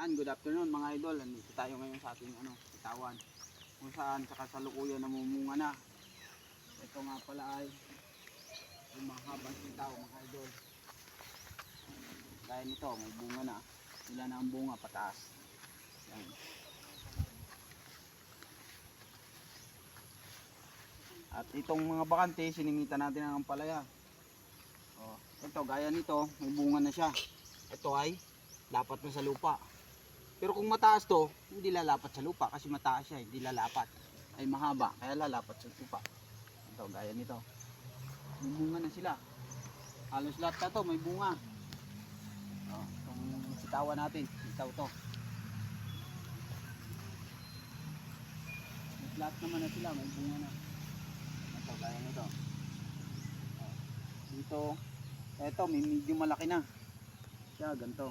Good afternoon mga idol. Nandito tayo ngayon sa ating sitawan. Kung saan sa kasalukuyan namumunga na. Ito nga pala ay mahabang sitaw mga idol. Gaya nito, may bunga na. Sila na ang bunga pataas. Yan. At itong mga bakante, sinimitan natin ang ampalaya. Ito, gaya nito, may bunga na siya. Ito ay lapat na sa lupa. Pero kung mataas to, hindi lalapat sa lupa kasi mataas siya, hindi lalapat. Ay mahaba, kaya lalapat sa lupa. Ito, gaya nito. May bunga na sila. Halos lahat na to, may bunga. Itong sitawan natin, sitaw to. Lahat naman na sila, may bunga na. Ito, gaya nito. Dito, ito, may medyo malaki na. Siya, ganito.